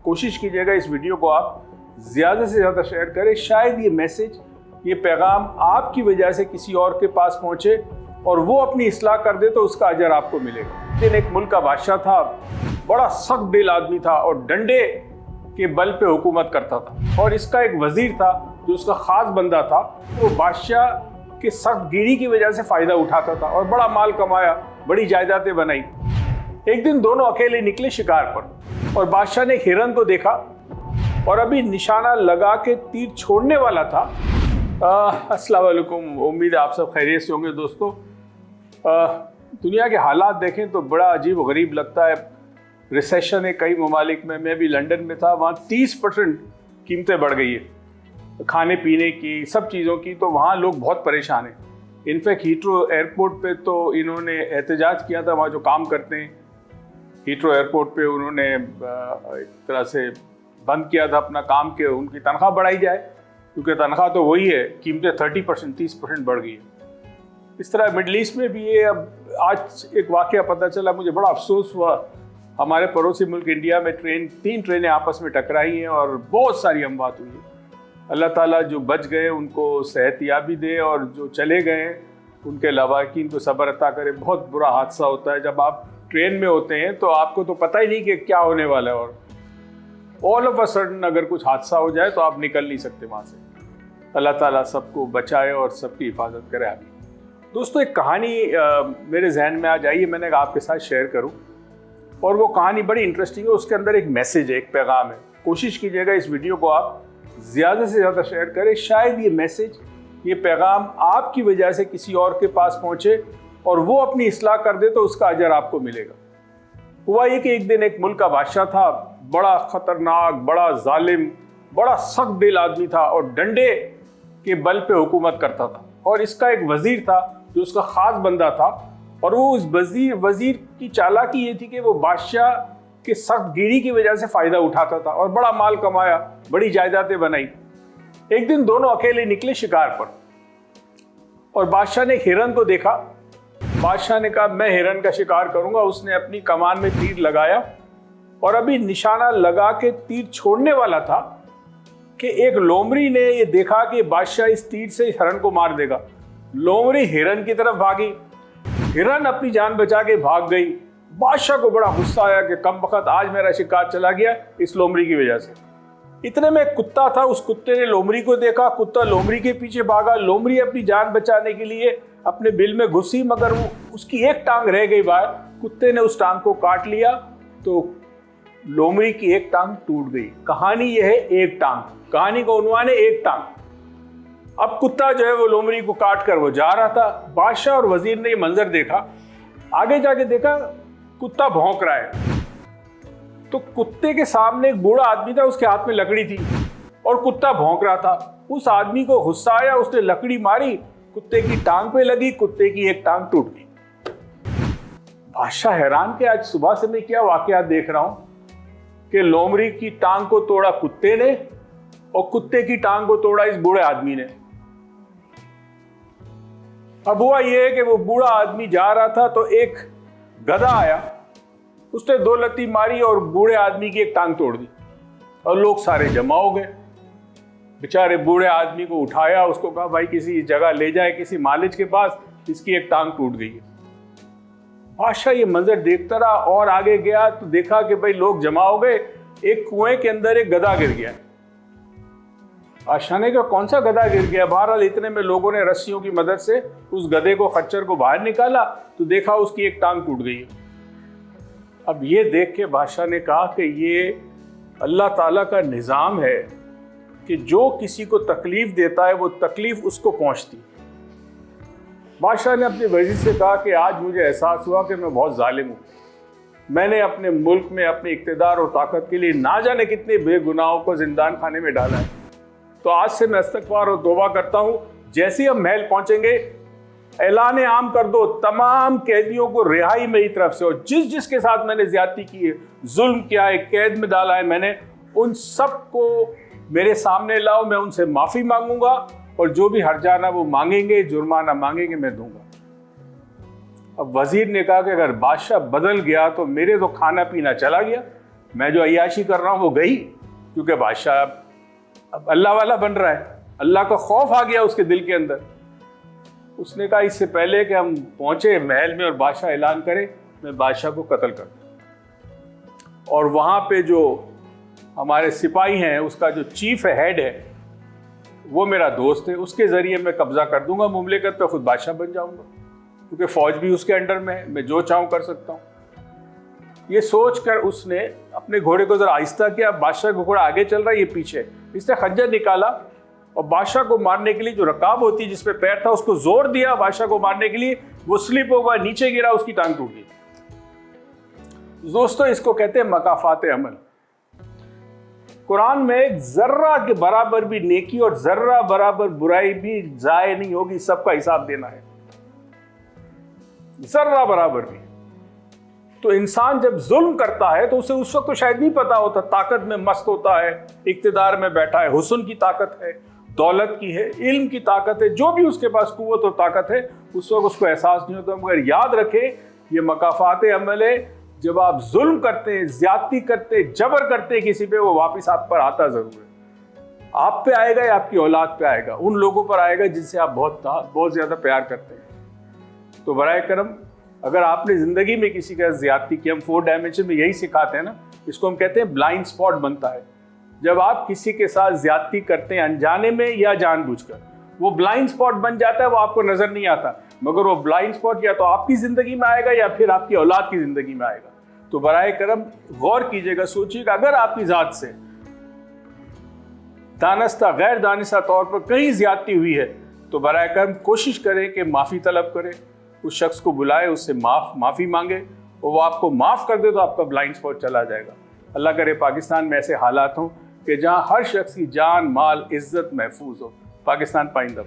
कोशिश कीजिएगा इस वीडियो को आप ज़्यादा से ज़्यादा शेयर करें। शायद ये मैसेज, ये पैगाम आपकी वजह से किसी और के पास पहुँचे और वो अपनी इस्लाह कर दे तो उसका अजर आपको मिलेगा। लेकिन एक मुल्क का बादशाह था, बड़ा सख्त दिल आदमी था और डंडे के बल पे हुकूमत करता था। और इसका एक वजीर था जो उसका खास बंदा था। वो बादशाह के सख्त गिरी की वजह से फ़ायदा उठाता था और बड़ा माल कमाया, बड़ी जायदादें बनाई। एक दिन दोनों अकेले निकले शिकार पर और बादशाह ने हिरन को देखा और अभी निशाना लगा के तीर छोड़ने वाला था। अस्सलाम वालेकुम, उम्मीद है आप सब खैरियत से होंगे। दोस्तों, दुनिया के हालात देखें तो बड़ा अजीब व गरीब लगता है। रिसेशन है कई ममालिक में, मैं भी लंदन में था, वहाँ 30% कीमतें बढ़ गई है खाने पीने की, सब चीज़ों की। तो वहाँ लोग बहुत परेशान हैं। इनफैक्ट हीथ्रो एयरपोर्ट पे तो इन्होंने एहतजाज किया था। वहाँ जो काम करते हैं हीथ्रो एयरपोर्ट पे, उन्होंने एक तरह से बंद किया था अपना काम के उनकी तनख्वाह बढ़ाई जाए, क्योंकि तनख्वाह तो वही है, कीमतें 30% बढ़ गई है। इस तरह मिडल ईस्ट में भी ये। अब आज एक वाक़या पता चला, मुझे बड़ा अफसोस हुआ। हमारे पड़ोसी मुल्क इंडिया में 3 ट्रेनें आपस में टकराई हैं और बहुत सारी अमवात हुई है। अल्लाह ताला जो बच गए उनको सेहतयाबी दे और जो चले गए उनके लवाकिन को सब्र अता करे। बहुत बुरा हादसा होता है जब आप ट्रेन में होते हैं तो आपको तो पता ही नहीं कि क्या होने वाला है, और ऑल ऑफ अ सडन अगर कुछ हादसा हो जाए तो आप निकल नहीं सकते वहाँ से। अल्लाह ताला सबको बचाए और सबकी हिफाजत करे। आगे दोस्तों, एक कहानी मेरे जहन में आज आई है, मैंने आपके साथ शेयर करूं। और वो कहानी बड़ी इंटरेस्टिंग है, उसके अंदर एक मैसेज है, एक पैगाम है। कोशिश कीजिएगा इस वीडियो को आप ज़्यादा से ज़्यादा शेयर करें। शायद ये मैसेज, ये पैगाम आपकी वजह से किसी और के पास पहुँचे और वो अपनी इस्लाह कर दे तो उसका अजर आपको मिलेगा। हुआ ये कि एक दिन एक मुल्क का बादशाह था, बड़ा ख़तरनाक, बड़ा जालिम, बड़ा सख्त दिल आदमी था और डंडे के बल पे हुकूमत करता था। और इसका एक वजीर था जो उसका ख़ास बंदा था। और वो उस वजीर की चालाकी ये थी कि वो बादशाह के सख्त गिरी की वजह से फ़ायदा उठाता था और बड़ा माल कमाया, बड़ी जायदादें बनाई। एक दिन दोनों अकेले निकले शिकार पर और बादशाह ने हिरन को देखा। बादशाह ने कहा, मैं हिरन का शिकार करूंगा। उसने अपनी कमान में तीर लगाया और अभी निशाना लगा के तीर छोड़ने वाला था कि एक लोमड़ी ने ये देखा कि बादशाह इस तीर से हिरन को मार देगा। लोमड़ी हिरन की तरफ भागी, हिरन अपनी जान बचा के भाग गई। बादशाह को बड़ा गुस्सा आया कि कम वक्त आज मेरा शिकार चला गया इस लोमड़ी की वजह से। इतने में एक कुत्ता था, उस कुत्ते ने लोमड़ी को देखा, कुत्ता लोमड़ी के पीछे भागा। लोमड़ी अपनी जान बचाने के लिए अपने बिल में घुसी, मगर वो उसकी एक टांग रह गई बाहर। कुत्ते ने उस टांग को काट लिया तो लोमड़ी की एक टांग टूट गई। कहानी यह है, एक टांग। कहानी का उन्वान है एक टांग। अब कुत्ता जो है वो लोमड़ी को काट कर वो जा रहा था। बादशाह और वजीर ने ये मंजर देखा। आगे जाके देखा कुत्ता भौंक रहा है। तो कुत्ते के सामने एक बूढ़ा आदमी था, उसके हाथ में लकड़ी थी और कुत्ता भौंक रहा था। उस आदमी को गुस्सा आया, उसने लकड़ी मारी, कुत्ते की टांग पे लगी, कुत्ते की एक टांग टूट गई। बादशाह हैरान कि आज सुबह से मैं क्या वाकयात देख रहा हूं कि लोमड़ी की टांग को तोड़ा कुत्ते ने और कुत्ते की टांग को तोड़ा इस बूढ़े आदमी ने। अब हुआ यह है कि वो बूढ़ा आदमी जा रहा था तो एक गधा आया, उसने 2 लत्ती मारी और बूढ़े आदमी की एक टांग तोड़ दी और लोग सारे जमा हो गए। बेचारे बूढ़े आदमी को उठाया, उसको कहा भाई किसी जगह ले जाए, किसी मालिक के पास, इसकी एक टांग टूट गई है। बादशाह ये मंजर देखता रहा और आगे गया तो देखा कि भाई लोग जमा हो गए। एक कुएं के अंदर एक गधा गिर गया। बादशाह ने कहा कौन सा गधा गिर गया? बहरहाल इतने में लोगों ने रस्सियों की मदद से उस गधे को, खच्चर को बाहर निकाला तो देखा उसकी एक टांग टूट गई है। अब ये देख के बादशाह ने कहा कि ये अल्लाह ताला का निज़ाम है कि जो किसी को तकलीफ देता है वो तकलीफ उसको पहुंचती। बादशाह ने अपने वज़ीर से कहा कि आज मुझे एहसास हुआ कि मैं बहुत जालिम हूँ। मैंने अपने मुल्क में अपने इक़्तिदार और ताकत के लिए ना जाने कितने बेगुनाहों को जिंदान खाने में डाला है। तो आज से मैं इस्तग़फ़ार और तौबा करता हूँ। जैसे ही हम महल पहुँचेंगे ऐलान आम कर दो तमाम कैदियों को रिहाई मेरी तरफ से, और जिस के साथ मैंने ज्यादती की है, जुल्म किया है, कैद में डाला है मैंने, उन सब को मेरे सामने लाओ। मैं उनसे माफ़ी मांगूंगा और जो भी हर्जाना वो मांगेंगे, जुर्माना मांगेंगे, मैं दूंगा। अब वजीर ने कहा कि अगर बादशाह बदल गया तो मेरे तो खाना पीना चला गया, मैं जो अय्याशी कर रहा हूँ वो गई, क्योंकि बादशाह अब अल्लाह वाला बन रहा है, अल्लाह का खौफ आ गया उसके दिल के अंदर। उसने कहा इससे पहले कि हम पहुंचे महल में और बादशाह ऐलान करे, मैं बादशाह को कत्ल कर दूं। और वहां पे जो हमारे सिपाही हैं, उसका जो चीफ हेड है वो मेरा दोस्त है, उसके जरिए मैं कब्जा कर दूंगा मुमलिकत पे, खुद बादशाह बन जाऊंगा, क्योंकि फौज भी उसके अंडर में है, मैं जो चाहूं कर सकता हूं। ये सोचकर उसने अपने घोड़े को जरा आहिस्ता किया, बादशाह का घोड़ा आगे चल रहा है, ये पीछे। इसने खंजर निकाला और बादशाह को मारने के लिए जो रकाब होती है जिसपे पैर था उसको जोर दिया बादशाह को मारने के लिए, वो स्लिप हो गया, नीचे गिरा, उसकी टांग टूट गई। दोस्तों, इसको कहते हैं मकाफात अमल। कुरान में जर्रा के बराबर भी नेकी और जर्रा बराबर बुराई भी जाए नहीं होगी, सबका हिसाब देना है, जर्रा बराबर भी। तो इंसान जब जुल्म करता है तो उसे उस वक्त तो शायद नहीं पता होता, ताकत में मस्त होता है, इक्तिदार में बैठा है, हुस्न की ताकत है, दौलत की है, इल्म की ताकत है, जो भी उसके पास कुव्वत और ताकत है, उस वक्त उसको एहसास नहीं होता। मगर याद रखे, ये मकाफात अमल है। जब आप जुल्म करते हैं, ज्यादती करते हैं, जबर करते हैं किसी पे, वो वापस आप पर आता जरूर है। आप पे आएगा या आपकी औलाद पे आएगा, उन लोगों पर आएगा जिनसे आप बहुत ज्यादा प्यार करते हैं। तो बराए करम, अगर आपने जिंदगी में किसी का ज्यादती की, हम 4 डायमेंशन में यही सिखाते हैं ना, इसको हम कहते हैं ब्लाइंड स्पॉट बनता है। जब आप किसी के साथ ज्यादती करते हैं अनजाने में या जानबूझकर, वो ब्लाइंड स्पॉट बन जाता है, वो आपको नजर नहीं आता, मगर वो ब्लाइंड स्पॉट या तो आपकी जिंदगी में आएगा या फिर आपकी औलाद की जिंदगी में आएगा। तो बराए करम गौर कीजिएगा, सोचिएगा, अगर आपकी जात से दानिस्ता गैर दानिस्ता तौर पर कहीं ज्यादती हुई है तो बराए करम कोशिश करें कि माफी तलब करें, उस शख्स को बुलाए, उससे माफी मांगे, और वो आपको माफ कर दे तो आपका ब्लाइंड स्पॉट चला जाएगा। अल्लाह करे पाकिस्तान में ऐसे हालात हों कि जहां हर शख्स की जान, माल, इज्जत महफूज हो। पाकिस्तान पाइंदा।